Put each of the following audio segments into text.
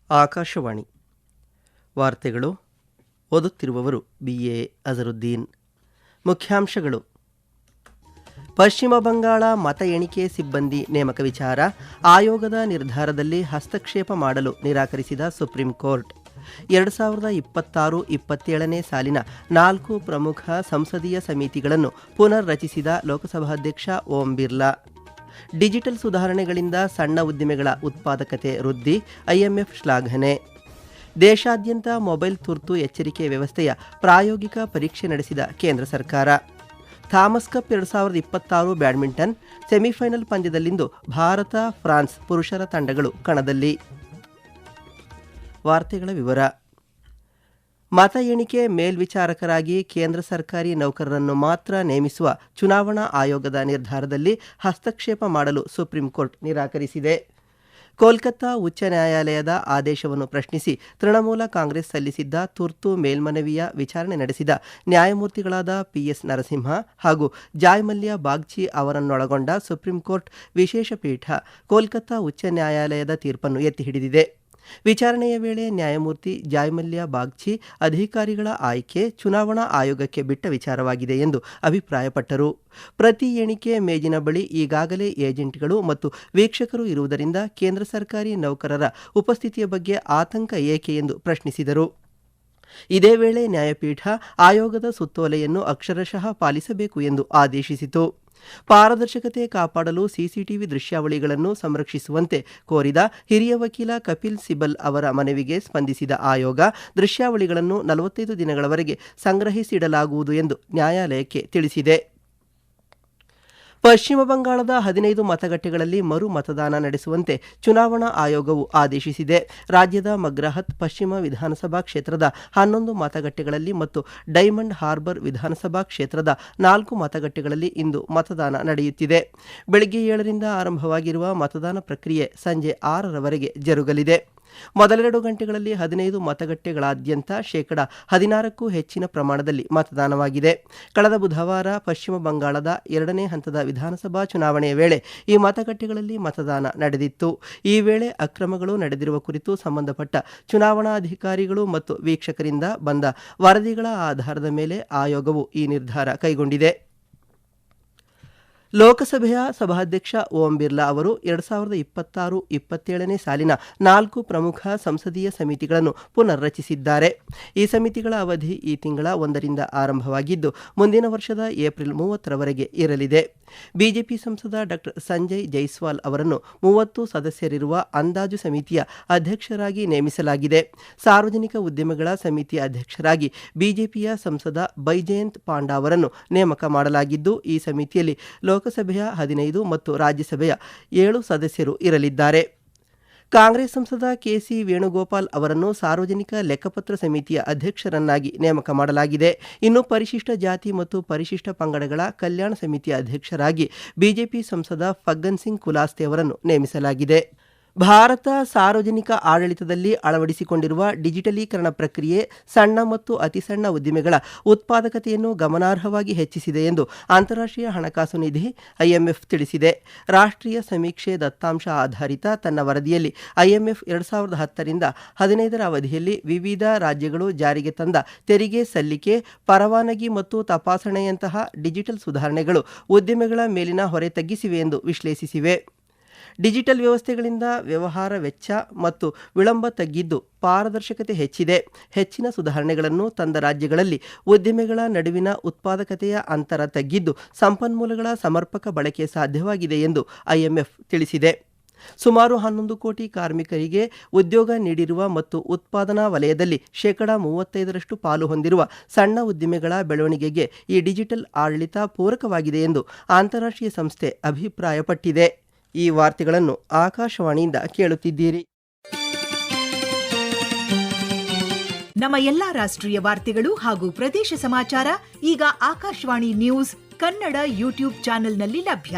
ಆಕಾಶವಾಣಿ ವಾರ್ತೆಗಳು. ಓದುತ್ತಿರುವವರು BA ಅಜರುದ್ದೀನ್. ಮುಖ್ಯಾಂಶಗಳು: ಪಶ್ಚಿಮ ಬಂಗಾಳ ಮತ ಎಣಿಕೆ ಸಿಬ್ಬಂದಿ ನೇಮಕ ವಿಚಾರ, ಆಯೋಗದ ನಿರ್ಧಾರದಲ್ಲಿ ಹಸ್ತಕ್ಷೇಪ ಮಾಡಲು ನಿರಾಕರಿಸಿದ ಸುಪ್ರೀಂ ಕೋರ್ಟ್. 2026-27ನೇ ಸಾಲಿನ 4 ಪ್ರಮುಖ ಸಂಸದೀಯ ಸಮಿತಿಗಳನ್ನು ಪುನರ್ ರಚಿಸಿದ ಲೋಕಸಭಾಧ್ಯಕ್ಷ ಓಂ ಬಿರ್ಲಾ. ಡಿಜಿಟಲ್ ಸುಧಾರಣೆಗಳಿಂದ ಸಣ್ಣ ಉದ್ದಿಮೆಗಳ ಉತ್ಪಾದಕತೆ ವೃದ್ಧಿ, IMF ಶ್ಲಾಘನೆ. ದೇಶಾದ್ಯಂತ ಮೊಬೈಲ್ ತುರ್ತು ಎಚ್ಚರಿಕೆ ವ್ಯವಸ್ಥೆಯ ಪ್ರಾಯೋಗಿಕ ಪರೀಕ್ಷೆ ನಡೆಸಿದ ಕೇಂದ್ರ ಸರ್ಕಾರ. ಥಾಮಸ್ ಕಪ್ 2026 ಬ್ಯಾಡ್ಮಿಂಟನ್ ಸೆಮಿಫೈನಲ್ ಪಂದ್ಯದಲ್ಲಿಂದು ಭಾರತ ಫ್ರಾನ್ಸ್ ಪುರುಷರ ತಂಡಗಳು ಕಣದಲ್ಲಿ. ವಾರ್ತೆಗಳ ವಿವರ. ಮತ ಎಣಿಕೆ ಮೇಲ್ವಿಚಾರಕರಾಗಿ ಕೇಂದ್ರ ಸರ್ಕಾರಿ ನೌಕರರನ್ನು ಮಾತ್ರ ನೇಮಿಸುವ ಚುನಾವಣಾ ಆಯೋಗದ ನಿರ್ಧಾರದಲ್ಲಿ ಹಸ್ತಕ್ಷೇಪ ಮಾಡಲು ಸುಪ್ರೀಂ ಕೋರ್ಟ್ ನಿರಾಕರಿಸಿದೆ. ಕೋಲ್ಕತ್ತಾ ಉಚ್ಚ ನ್ಯಾಯಾಲಯದ ಆದೇಶವನ್ನು ಪ್ರಶ್ನಿಸಿ ತೃಣಮೂಲ ಕಾಂಗ್ರೆಸ್ ಸಲ್ಲಿಸಿದ್ದ ತುರ್ತು ಮೇಲ್ಮನವಿಯ ವಿಚಾರಣೆ ನಡೆಸಿದ ನ್ಯಾಯಮೂರ್ತಿಗಳಾದ PS ನರಸಿಂಹ ಹಾಗೂ ಜಾಯ್ ಮಲ್ಯ ಬಾಗ್ಚಿ ಅವರನ್ನೊಳಗೊಂಡ ಸುಪ್ರೀಂ ಕೋರ್ಟ್ ವಿಶೇಷ ಪೀಠ ಕೋಲ್ಕತ್ತಾ ಉಚ್ಚ ನ್ಯಾಯಾಲಯದ ತೀರ್ಪನ್ನು ಎತ್ತಿ ಹಿಡಿದಿದೆ. ವಿಚಾರಣೆಯ ವೇಳೆ ನ್ಯಾಯಮೂರ್ತಿ ಜಾಯ್ ಮಲ್ಯ ಬಾಗ್ಚಿ ಅಧಿಕಾರಿಗಳ ಆಯ್ಕೆ ಚುನಾವಣಾ ಆಯೋಗಕ್ಕೆ ಬಿಟ್ಟ ವಿಚಾರವಾಗಿದೆ ಎಂದು ಅಭಿಪ್ರಾಯಪಟ್ಟರು. ಪ್ರತಿ ಎಣಿಕೆ ಮೇಜಿನ ಬಳಿ ಈಗಾಗಲೇ ಏಜೆಂಟ್ಗಳು ಮತ್ತು ವೀಕ್ಷಕರು ಇರುವುದರಿಂದ ಕೇಂದ್ರ ಸರ್ಕಾರಿ ನೌಕರರ ಉಪಸ್ಥಿತಿಯ ಬಗ್ಗೆ ಆತಂಕ ಏಕೆ ಎಂದು ಪ್ರಶ್ನಿಸಿದರು. ಇದೇ ವೇಳೆ ನ್ಯಾಯಪೀಠ ಆಯೋಗದ ಸುತ್ತೋಲೆಯನ್ನು ಅಕ್ಷರಶಃ ಪಾಲಿಸಬೇಕು ಎಂದು ಆದೇಶಿಸಿತು. ಪಾರದರ್ಶಕತೆ ಕಾಪಾಡಲು CCTV ದೃಶ್ಯಾವಳಿಗಳನ್ನು ಸಂರಕ್ಷಿಸುವಂತೆ ಕೋರಿದ ಹಿರಿಯ ವಕೀಲ ಕಪಿಲ್ ಸಿಬಲ್ ಅವರ ಮನವಿಗೆ ಸ್ಪಂದಿಸಿದ ಆಯೋಗ ದೃಶ್ಯಾವಳಿಗಳನ್ನು 45 ದಿನಗಳವರೆಗೆ ಸಂಗ್ರಹಿಸಿಡಲಾಗುವುದು ಎಂದು ನ್ಯಾಯಾಲಯಕ್ಕೆ ತಿಳಿಸಿದೆ. ಪಶ್ಚಿಮ ಬಂಗಾಳದ 15 ಮತಗಟ್ಟೆಗಳಲ್ಲಿ ಮರು ಮತದಾನ ನಡೆಸುವಂತೆ ಚುನಾವಣಾ ಆಯೋಗವು ಆದೇಶಿಸಿದೆ. ರಾಜ್ಯದ ಮಗ್ರಾಹತ್ ಪಶ್ಚಿಮ ವಿಧಾನಸಭಾ ಕ್ಷೇತ್ರದ 11 ಮತಗಟ್ಟೆಗಳಲ್ಲಿ ಮತ್ತು ಡೈಮಂಡ್ ಹಾರ್ಬರ್ ವಿಧಾನಸಭಾ ಕ್ಷೇತ್ರದ 4 ಮತಗಟ್ಟೆಗಳಲ್ಲಿ ಇಂದು ಮತದಾನ ನಡೆಯುತ್ತಿದೆ. ಬೆಳಗ್ಗೆ 7ರಿಂದ ಆರಂಭವಾಗಿರುವ ಮತದಾನ ಪ್ರಕ್ರಿಯೆ ಸಂಜೆ 6ರವರೆಗೆ ಜರುಗಲಿದೆ. ಮೊದಲೆರಡು ಗಂಟೆಗಳಲ್ಲಿ 15 ಮತಗಟ್ಟೆಗಳಾದ್ಯಂತ 16%ಕ್ಕೂ ಹೆಚ್ಚಿನ ಪ್ರಮಾಣದಲ್ಲಿ ಮತದಾನವಾಗಿದೆ. ಕಳೆದ ಬುಧವಾರ ಪಶ್ಚಿಮ ಬಂಗಾಳದ 2ನೇ ಹಂತದ ವಿಧಾನಸಭಾ ಚುನಾವಣೆಯ ವೇಳೆ ಈ ಮತಗಟ್ಟೆಗಳಲ್ಲಿ ಮತದಾನ ನಡೆದಿತ್ತು. ಈ ವೇಳೆ ಅಕ್ರಮಗಳು ನಡೆದಿರುವ ಕುರಿತು ಸಂಬಂಧಪಟ್ಟ ಚುನಾವಣಾಧಿಕಾರಿಗಳು ಮತ್ತು ವೀಕ್ಷಕರಿಂದ ಬಂದ ವರದಿಗಳ ಆಧಾರದ ಮೇಲೆ ಆಯೋಗವು ಈ ನಿರ್ಧಾರ ಕೈಗೊಂಡಿದೆ. ಲೋಕಸಭೆಯ ಸಭಾಧ್ಯಕ್ಷ ಓಂ ಬಿರ್ಲಾ ಅವರು 2026-27ನೇ ಸಾಲಿನ 4 ಪ್ರಮುಖ ಸಂಸದೀಯ ಸಮಿತಿಗಳನ್ನು ಪುನರ್ ರಚಿಸಿದ್ದಾರೆ. ಈ ಸಮಿತಿಗಳ ಅವಧಿ ಈ ತಿಂಗಳ 1ರಿಂದ ಆರಂಭವಾಗಿದ್ದು ಮುಂದಿನ ವರ್ಷದ ಏಪ್ರಿಲ್ 30ರವರೆಗೆ ಇರಲಿದೆ. ಬಿಜೆಪಿ ಸಂಸದ ಡಾ ಸಂಜಯ್ ಜೈಸ್ವಾಲ್ ಅವರನ್ನು 30 ಸದಸ್ಯರಿರುವ ಅಂದಾಜು ಸಮಿತಿಯ ಅಧ್ಯಕ್ಷರಾಗಿ ನೇಮಿಸಲಾಗಿದೆ. ಸಾರ್ವಜನಿಕ ಉದ್ಯಮಗಳ ಸಮಿತಿಯ ಅಧ್ಯಕ್ಷರಾಗಿ ಬಿಜೆಪಿಯ ಸಂಸದ ಬೈಜಯಂತ್ ಪಾಂಡಾ ಅವರನ್ನು ನೇಮಕ ಮಾಡಲಾಗಿದ್ದು, ಈ ಸಮಿತಿಯಲ್ಲಿ ಲೋಕಸಭೆಯ 15 ಮತ್ತು ರಾಜ್ಯಸಭೆಯ 7 ಸದಸ್ಯರು ಇರಲಿದ್ದಾರೆ. ಕಾಂಗ್ರೆಸ್ ಸಂಸದ KC ವೇಣುಗೋಪಾಲ್ ಅವರನ್ನು ಸಾರ್ವಜನಿಕ ಲೆಕ್ಕಪತ್ರ ಸಮಿತಿಯ ಅಧ್ಯಕ್ಷರನ್ನಾಗಿ ನೇಮಕ ಮಾಡಲಾಗಿದೆ. ಇನ್ನು ಪರಿಶಿಷ್ಟ ಜಾತಿ ಮತ್ತು ಪರಿಶಿಷ್ಟ ಪಂಗಡಗಳ ಕಲ್ಯಾಣ ಸಮಿತಿಯ ಅಧ್ಯಕ್ಷರಾಗಿ ಬಿಜೆಪಿ ಸಂಸದ ಫಗ್ಗನ್ ಸಿಂಗ್ ಕುಲಾಸ್ತೆ ಅವರನ್ನು ನೇಮಿಸಲಾಗಿದೆ. ಭಾರತ ಸಾರ್ವಜನಿಕ ಆಡಳಿತದಲ್ಲಿ ಅಳವಡಿಸಿಕೊಂಡಿರುವ ಡಿಜಿಟಲೀಕರಣ ಪ್ರಕ್ರಿಯೆ ಸಣ್ಣ ಮತ್ತು ಅತಿಸಣ್ಣ ಉದ್ದಿಮೆಗಳ ಉತ್ಪಾದಕತೆಯನ್ನು ಗಮನಾರ್ಹವಾಗಿ ಹೆಚ್ಚಿಸಿದೆ ಎಂದು ಅಂತಾರಾಷ್ಟ್ರೀಯ ಹಣಕಾಸು ನಿಧಿ IMF ತಿಳಿಸಿದೆ. ರಾಷ್ಟ್ರೀಯ ಸಮೀಕ್ಷೆ ದತ್ತಾಂಶ ಆಧಾರಿತ ತನ್ನ ವರದಿಯಲ್ಲಿ IMF 2010ರಿಂದ 15ರ ಅವಧಿಯಲ್ಲಿ ವಿವಿಧ ರಾಜ್ಯಗಳು ಜಾರಿಗೆ ತಂದ ತೆರಿಗೆ ಸಲ್ಲಿಕೆ, ಪರವಾನಗಿ ಮತ್ತು ತಪಾಸಣೆಯಂತಹ ಡಿಜಿಟಲ್ ಸುಧಾರಣೆಗಳು ಉದ್ದಿಮೆಗಳ ಮೇಲಿನ ಹೊರೆ ತಗ್ಗಿಸಿವೆ ಎಂದು ವಿಶ್ಲೇಷಿಸಿವೆ. ಡಿಜಿಟಲ್ ವ್ಯವಸ್ಥೆಗಳಿಂದ ವ್ಯವಹಾರ ವೆಚ್ಚ ಮತ್ತು ವಿಳಂಬ ತಗ್ಗಿದ್ದು ಪಾರದರ್ಶಕತೆ ಹೆಚ್ಚಿದೆ. ಹೆಚ್ಚಿನ ಸುಧಾರಣೆಗಳನ್ನು ತಂದ ರಾಜ್ಯಗಳಲ್ಲಿ ಉದ್ದಿಮೆಗಳ ನಡುವಿನ ಉತ್ಪಾದಕತೆಯ ಅಂತರ ತಗ್ಗಿದ್ದು ಸಂಪನ್ಮೂಲಗಳ ಸಮರ್ಪಕ ಬಳಕೆ ಸಾಧ್ಯವಾಗಿದೆ ಎಂದು IMF ತಿಳಿಸಿದೆ. ಸುಮಾರು 11 ಕೋಟಿ ಕಾರ್ಮಿಕರಿಗೆ ಉದ್ಯೋಗ ನೀಡಿರುವ ಮತ್ತು ಉತ್ಪಾದನಾ ವಲಯದಲ್ಲಿ 35% ಪಾಲು ಹೊಂದಿರುವ ಸಣ್ಣ ಉದ್ದಿಮೆಗಳ ಬೆಳವಣಿಗೆಗೆ ಈ ಡಿಜಿಟಲ್ ಆಡಳಿತ ಪೂರಕವಾಗಿದೆ ಎಂದು ಅಂತಾರಾಷ್ಟ್ರೀಯ ಸಂಸ್ಥೆ ಅಭಿಪ್ರಾಯಪಟ್ಟಿದೆ. ಈ ವಾರ್ತೆಗಳನ್ನು ಆಕಾಶವಾಣಿಯಿಂದ ಕೇಳುತ್ತಿದ್ದೀರಿ. ನಮ್ಮ ಎಲ್ಲಾ ರಾಷ್ಟ್ರೀಯ ವಾರ್ತೆಗಳು ಹಾಗೂ ಪ್ರದೇಶ ಸಮಾಚಾರ ಈಗ ಆಕಾಶವಾಣಿ ನ್ಯೂಸ್ ಕನ್ನಡ ಯೂಟ್ಯೂಬ್ ಚಾನೆಲ್ನಲ್ಲಿ ಲಭ್ಯ.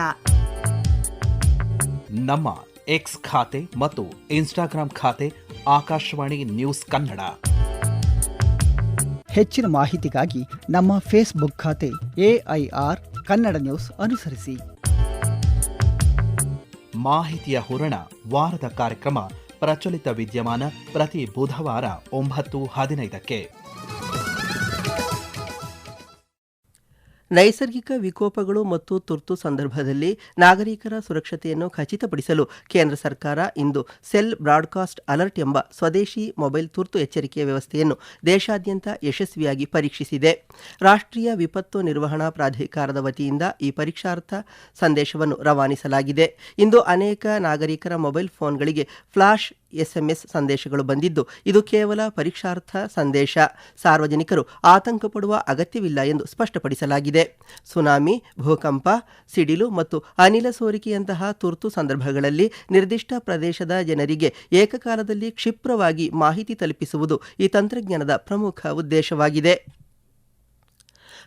ನಮ್ಮ X ಖಾತೆ ಮತ್ತು ಇನ್ಸ್ಟಾಗ್ರಾಂ ಖಾತೆ ಆಕಾಶವಾಣಿ ನ್ಯೂಸ್ ಕನ್ನಡ. ಹೆಚ್ಚಿನ ಮಾಹಿತಿಗಾಗಿ ನಮ್ಮ ಫೇಸ್ಬುಕ್ ಖಾತೆ AIR ಕನ್ನಡ ನ್ಯೂಸ್ ಅನುಸರಿಸಿ. ಮಾಹಿತಿಯ ಹೂರಣ ವಾರದ ಕಾರ್ಯಕ್ರಮ ಪ್ರಚಲಿತ ವಿದ್ಯಮಾನ ಪ್ರತಿ ಬುಧವಾರ 9:15ಕ್ಕೆ. ನೈಸರ್ಗಿಕ ವಿಕೋಪಗಳು ಮತ್ತು ತುರ್ತು ಸಂದರ್ಭದಲ್ಲಿ ನಾಗರಿಕರ ಸುರಕ್ಷತೆಯನ್ನು ಖಚಿತಪಡಿಸಲು ಕೇಂದ್ರ ಸರ್ಕಾರ ಇಂದು ಸೆಲ್ ಬ್ರಾಡ್ಕಾಸ್ಟ್ ಅಲರ್ಟ್ ಎಂಬ ಸ್ವದೇಶಿ ಮೊಬೈಲ್ ತುರ್ತು ಎಚ್ಚರಿಕೆಯ ವ್ಯವಸ್ಥೆಯನ್ನು ದೇಶಾದ್ಯಂತ ಯಶಸ್ವಿಯಾಗಿ ಪರೀಕ್ಷಿಸಿದೆ. ರಾಷ್ಟ್ರೀಯ ವಿಪತ್ತು ನಿರ್ವಹಣಾ ಪ್ರಾಧಿಕಾರದ ವತಿಯಿಂದ ಈ ಪರೀಕ್ಷಾರ್ಥ ಸಂದೇಶವನ್ನು ರವಾನಿಸಲಾಗಿದೆ. ಇಂದು ಅನೇಕ ನಾಗರಿಕರ ಮೊಬೈಲ್ ಫೋನ್ಗಳಿಗೆ ಫ್ಲಾಶ್ SMS ಸಂದೇಶಗಳು ಬಂದಿದ್ದು, ಇದು ಕೇವಲ ಪರೀಕ್ಷಾರ್ಥ ಸಂದೇಶ. ಸಾರ್ವಜನಿಕರು ಆತಂಕ ಪಡುವ ಅಗತ್ಯವಿಲ್ಲ ಎಂದು ಸ್ಪಷ್ಟಪಡಿಸಲಾಗಿದೆ. ಸುನಾಮಿ, ಭೂಕಂಪ, ಸಿಡಿಲು ಮತ್ತು ಅನಿಲ ಸೋರಿಕೆಯಂತಹ ತುರ್ತು ಸಂದರ್ಭಗಳಲ್ಲಿ ನಿರ್ದಿಷ್ಟ ಪ್ರದೇಶದ ಜನರಿಗೆ ಏಕಕಾಲದಲ್ಲಿ ಕ್ಷಿಪ್ರವಾಗಿ ಮಾಹಿತಿ ತಲುಪಿಸುವುದು ಈ ತಂತ್ರಜ್ಞಾನದ ಪ್ರಮುಖ ಉದ್ದೇಶವಾಗಿದೆ.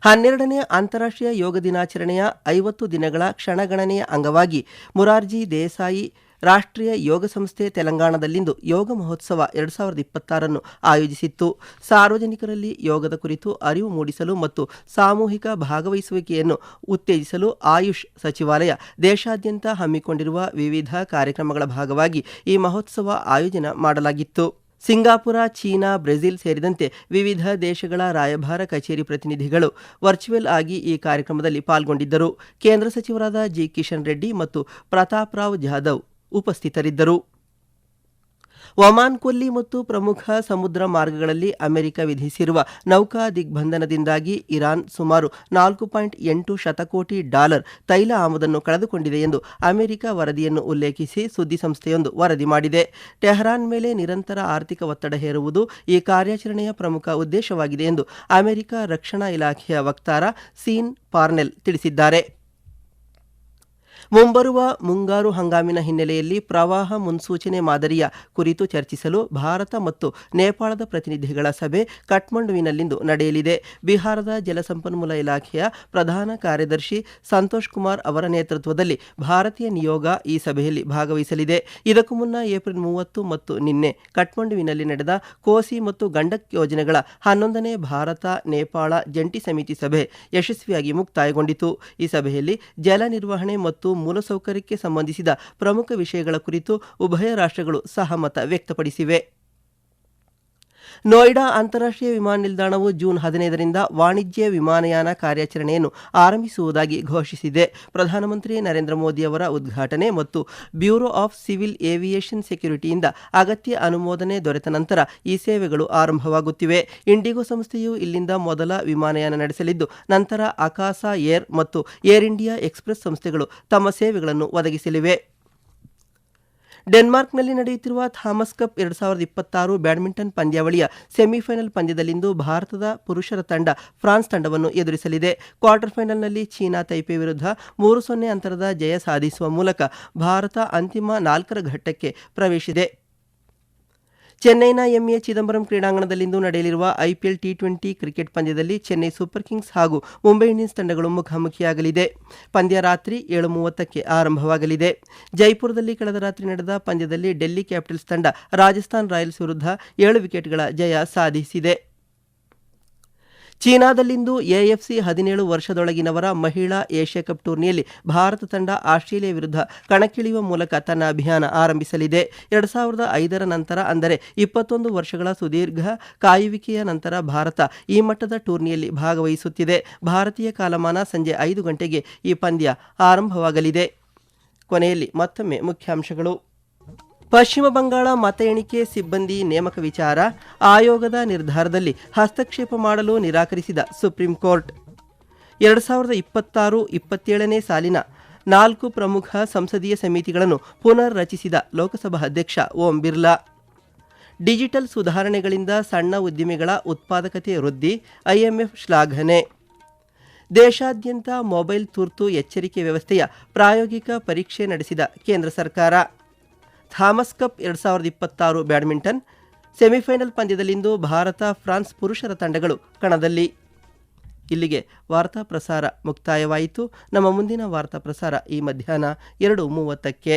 12ನೇ ಅಂತಾರಾಷ್ಟ್ರೀಯ ಯೋಗ ದಿನಾಚರಣೆಯ 50 ದಿನಗಳ ಕ್ಷಣಗಣನೆಯ ಅಂಗವಾಗಿ ಮೊರಾರ್ಜಿ ದೇಸಾಯಿ ರಾಷ್ಟ್ರೀಯ ಯೋಗ ಸಂಸ್ಥೆ ತೆಲಂಗಾಣದಲ್ಲಿಂದು ಯೋಗ ಮಹೋತ್ಸವ 2026 ಆಯೋಜಿಸಿತ್ತು. ಸಾರ್ವಜನಿಕರಲ್ಲಿ ಯೋಗದ ಕುರಿತು ಅರಿವು ಮೂಡಿಸಲು ಮತ್ತು ಸಾಮೂಹಿಕ ಭಾಗವಹಿಸುವಿಕೆಯನ್ನು ಉತ್ತೇಜಿಸಲು ಆಯುಷ್ ಸಚಿವಾಲಯ ದೇಶಾದ್ಯಂತ ಹಮ್ಮಿಕೊಂಡಿರುವ ವಿವಿಧ ಕಾರ್ಯಕ್ರಮಗಳ ಭಾಗವಾಗಿ ಈ ಮಹೋತ್ಸವ ಆಯೋಜನೆ ಮಾಡಲಾಗಿತ್ತು. ಸಿಂಗಾಪುರ, ಚೀನಾ, ಬ್ರೆಜಿಲ್ ಸೇರಿದಂತೆ ವಿವಿಧ ದೇಶಗಳ ರಾಯಭಾರ ಕಚೇರಿ ಪ್ರತಿನಿಧಿಗಳು ವರ್ಚುವಲ್ ಆಗಿ ಈ ಕಾರ್ಯಕ್ರಮದಲ್ಲಿ ಪಾಲ್ಗೊಂಡಿದ್ದರು. ಕೇಂದ್ರ ಸಚಿವರಾದ ಜಿ ಕಿಶನ್ ರೆಡ್ಡಿ ಮತ್ತು ಪ್ರತಾಪ್ ರಾವ್ ಜಾಧವ್ ಉಪಸ್ಥಿತರಿದ್ದರು. ಒಮಾನ್ ಕೊಲ್ಲಿ ಮತ್ತು ಪ್ರಮುಖ ಸಮುದ್ರ ಮಾರ್ಗಗಳಲ್ಲಿ ಅಮೆರಿಕ ವಿಧಿಸಿರುವ ನೌಕಾ ದಿಗ್ಬಂಧನದಿಂದಾಗಿ ಇರಾನ್ ಸುಮಾರು $4.8 ಶತಕೋಟಿ ತೈಲ ಆಮದನ್ನು ಕಳೆದುಕೊಂಡಿದೆ ಎಂದು ಅಮೆರಿಕ ವರದಿಯನ್ನು ಉಲ್ಲೇಖಿಸಿ ಸುದ್ದಿಸಂಸ್ಥೆಯೊಂದು ವರದಿ ಮಾಡಿದೆ. ಟೆಹರಾನ್ ಮೇಲೆ ನಿರಂತರ ಆರ್ಥಿಕ ಒತ್ತಡ ಹೇರುವುದು ಈ ಕಾರ್ಯಾಚರಣೆಯ ಪ್ರಮುಖ ಉದ್ದೇಶವಾಗಿದೆ ಎಂದು ಅಮೆರಿಕ ರಕ್ಷಣಾ ಇಲಾಖೆಯ ವಕ್ತಾರ ಸೀನ್ ಪಾರ್ನೆಲ್ ತಿಳಿಸಿದ್ದಾರೆ. ಮುಂಬರುವ ಮುಂಗಾರು ಹಂಗಾಮಿನ ಹಿನ್ನೆಲೆಯಲ್ಲಿ ಪ್ರವಾಹ ಮುನ್ಸೂಚನೆ ಮಾದರಿಯ ಕುರಿತು ಚರ್ಚಿಸಲು ಭಾರತ ಮತ್ತು ನೇಪಾಳದ ಪ್ರತಿನಿಧಿಗಳ ಸಭೆ ಕಠ್ಮಂಡುವಿನಲ್ಲಿಂದು ನಡೆಯಲಿದೆ. ಬಿಹಾರದ ಜಲಸಂಪನ್ಮೂಲ ಇಲಾಖೆಯ ಪ್ರಧಾನ ಕಾರ್ಯದರ್ಶಿ ಸಂತೋಷ್ ಕುಮಾರ್ ಅವರ ನೇತೃತ್ವದಲ್ಲಿ ಭಾರತೀಯ ನಿಯೋಗ ಈ ಸಭೆಯಲ್ಲಿ ಭಾಗವಹಿಸಲಿದೆ. ಇದಕ್ಕೂ ಮುನ್ನ ಏಪ್ರಿಲ್ 30 ಮತ್ತು ನಿನ್ನೆ ಕಠ್ಮಂಡುವಿನಲ್ಲಿ ನಡೆದ ಕೋಸಿ ಮತ್ತು ಗಂಡಕ್ ಯೋಜನೆಗಳ 11ನೇ ಭಾರತ ನೇಪಾಳ ಜಂಟಿ ಸಮಿತಿ ಸಭೆ ಯಶಸ್ವಿಯಾಗಿ ಮುಕ್ತಾಯಗೊಂಡಿತು. ಈ ಸಭೆಯಲ್ಲಿ ಜಲ ನಿರ್ವಹಣೆ ಮತ್ತು ಮೂಲಸೌಕರ್ಯಕ್ಕೆ ಸಂಬಂಧಿಸಿದ ಪ್ರಮುಖ ವಿಷಯಗಳ ಕುರಿತು ಉಭಯ ರಾಷ್ಟ್ರಗಳು ಸಹಮತ ವ್ಯಕ್ತಪಡಿಸಿವೆ. ನೋಯ್ಡಾ ಅಂತಾರಾಷ್ಟ್ರೀಯ ವಿಮಾನ ನಿಲ್ದಾಣವು ಜೂನ್ 15ರಿಂದ ವಾಣಿಜ್ಯ ವಿಮಾನಯಾನ ಕಾರ್ಯಾಚರಣೆಯನ್ನು ಆರಂಭಿಸುವುದಾಗಿ ಘೋಷಿಸಿದೆ. ಪ್ರಧಾನಮಂತ್ರಿ ನರೇಂದ್ರ ಮೋದಿ ಅವರ ಉದ್ಘಾಟನೆ ಮತ್ತು ಬ್ಯೂರೋ ಆಫ್ ಸಿವಿಲ್ ಏವಿಯೇಷನ್ ಸೆಕ್ಯುರಿಟಿಯಿಂದ ಅಗತ್ಯ ಅನುಮೋದನೆ ದೊರೆತ ನಂತರ ಈ ಸೇವೆಗಳು ಆರಂಭವಾಗುತ್ತಿವೆ. ಇಂಡಿಗೋ ಸಂಸ್ಥೆಯು ಇಲ್ಲಿಂದ ಮೊದಲ ವಿಮಾನಯಾನ ನಡೆಸಲಿದ್ದು, ನಂತರ ಅಕಾಸಾ ಏರ್ ಮತ್ತು ಏರ್ ಇಂಡಿಯಾ ಎಕ್ಸ್ಪ್ರೆಸ್ ಸಂಸ್ಥೆಗಳು ತಮ್ಮ ಸೇವೆಗಳನ್ನು ಒದಗಿಸಲಿವೆ. ಡೆನ್ಮಾರ್ಕ್ನಲ್ಲಿ ನಡೆಯುತ್ತಿರುವ ಥಾಮಸ್ ಕಪ್ 2026 ಬ್ಯಾಡ್ಮಿಂಟನ್ ಪಂದ್ಯಾವಳಿಯ ಸೆಮಿಫೈನಲ್ ಪಂದ್ಯದಲ್ಲಿಂದು ಭಾರತದ ಪುರುಷರ ತಂಡ ಫ್ರಾನ್ಸ್ ತಂಡವನ್ನು ಎದುರಿಸಲಿದೆ. ಕ್ವಾರ್ಟರ್ ಫೈನಲ್ನಲ್ಲಿ ಚೀನಾ ತೈಪೆ ವಿರುದ್ಧ 3-0 ಅಂತರದ ಜಯ ಸಾಧಿಸುವ ಮೂಲಕ ಭಾರತ ಅಂತಿಮ 4ರ ಘಟ್ಟಕ್ಕೆ ಪ್ರವೇಶಿಸಿದೆ. ಚೆನ್ನೈನ ಎಂಎ ಚಿದಂಬರಂ ಕ್ರೀಡಾಂಗಣದಲ್ಲಿಂದು ನಡೆಯಲಿರುವ ಐಪಿಎಲ್ ಟಿ20 ಕ್ರಿಕೆಟ್ ಪಂದ್ಯದಲ್ಲಿ ಚೆನ್ನೈ ಸೂಪರ್ ಕಿಂಗ್ಸ್ ಹಾಗೂ ಮುಂಬೈ ಇಂಡಿಯನ್ಸ್ ತಂಡಗಳು ಮುಖಾಮುಖಿಯಾಗಲಿದೆ. ಪಂದ್ಯ ರಾತ್ರಿ 7:30ಕ್ಕೆ ಆರಂಭವಾಗಲಿದೆ. ಜೈಪುರದಲ್ಲಿ ಕಳೆದ ರಾತ್ರಿ ನಡೆದ ಪಂದ್ಯದಲ್ಲಿ ಡೆಲ್ಲಿ ಕ್ಯಾಪಿಟಲ್ಸ್ ತಂಡ ರಾಜಸ್ಥಾನ್ ರಾಯಲ್ಸ್ ವಿರುದ್ಧ 7 ವಿಕೆಟ್ಗಳ ಜಯ ಸಾಧಿಸಿದೆ. ಚೀನಾದಲ್ಲಿಂದು ಎಎಫ್ಸಿ 17 ವರ್ಷದೊಳಗಿನವರ ಮಹಿಳಾ ಏಷ್ಯಾ ಕಪ್ ಟೂರ್ನಿಯಲ್ಲಿ ಭಾರತ ತಂಡ ಆಸ್ಟ್ರೇಲಿಯಾ ವಿರುದ್ಧ ಕಣಕ್ಕಿಳಿಯುವ ಮೂಲಕ ತನ್ನ ಅಭಿಯಾನ ಆರಂಭಿಸಲಿದೆ. 2005ರ ನಂತರ, ಅಂದರೆ 21 ವರ್ಷಗಳ ಸುದೀರ್ಘ ಕಾಯುವಿಕೆಯ ನಂತರ ಭಾರತ ಈ ಮಟ್ಟದ ಟೂರ್ನಿಯಲ್ಲಿ ಭಾಗವಹಿಸುತ್ತಿದೆ. ಭಾರತೀಯ ಕಾಲಮಾನ ಸಂಜೆ 5 ಗಂಟೆಗೆ ಈ ಪಂದ್ಯ ಆರಂಭವಾಗಲಿದೆ. ಕೊನೆಯಲ್ಲಿ ಮತ್ತೊಮ್ಮೆ ಮುಖ್ಯಾಂಶಗಳು. ಪಶ್ಚಿಮ ಬಂಗಾಳ ಮತ ಎಣಿಕೆ ಸಿಬ್ಬಂದಿ ನೇಮಕ ವಿಚಾರ, ಆಯೋಗದ ನಿರ್ಧಾರದಲ್ಲಿ ಹಸ್ತಕ್ಷೇಪ ಮಾಡಲು ನಿರಾಕರಿಸಿದ ಸುಪ್ರೀಂ ಕೋರ್ಟ್. 2026-27ನೇ ಸಾಲಿನ 4 ಪ್ರಮುಖ ಸಂಸದೀಯ ಸಮಿತಿಗಳನ್ನು ಪುನರ್ ರಚಿಸಿದ ಲೋಕಸಭಾ ಅಧ್ಯಕ್ಷ ಓಂ ಬಿರ್ಲಾ. ಡಿಜಿಟಲ್ ಸುಧಾರಣೆಗಳಿಂದ ಸಣ್ಣ ಉದ್ದಿಮೆಗಳ ಉತ್ಪಾದಕತೆ ವೃದ್ಧಿ, ಐಎಂಎಫ್ ಶ್ಲಾಘನೆ. ದೇಶಾದ್ಯಂತ ಮೊಬೈಲ್ ತುರ್ತು ಎಚ್ಚರಿಕೆ ವ್ಯವಸ್ಥೆಯ ಪ್ರಾಯೋಗಿಕ ಪರೀಕ್ಷೆ ನಡೆಸಿದ ಕೇಂದ್ರ ಸರ್ಕಾರ. ಥಾಮಸ್ ಕಪ್ 2026 ಬ್ಯಾಡ್ಮಿಂಟನ್ ಸೆಮಿಫೈನಲ್ ಪಂದ್ಯದಲ್ಲಿಂದು ಭಾರತ ಫ್ರಾನ್ಸ್ ಪುರುಷರ ತಂಡಗಳು ಕಣದಲ್ಲಿ. ಇಲ್ಲಿಗೆ ವಾರ್ತಾ ಪ್ರಸಾರ ಮುಕ್ತಾಯವಾಯಿತು. ನಮ್ಮ ಮುಂದಿನ ವಾರ್ತಾ ಪ್ರಸಾರ ಈ ಮಧ್ಯಾಹ್ನ 2:30ಕ್ಕೆ.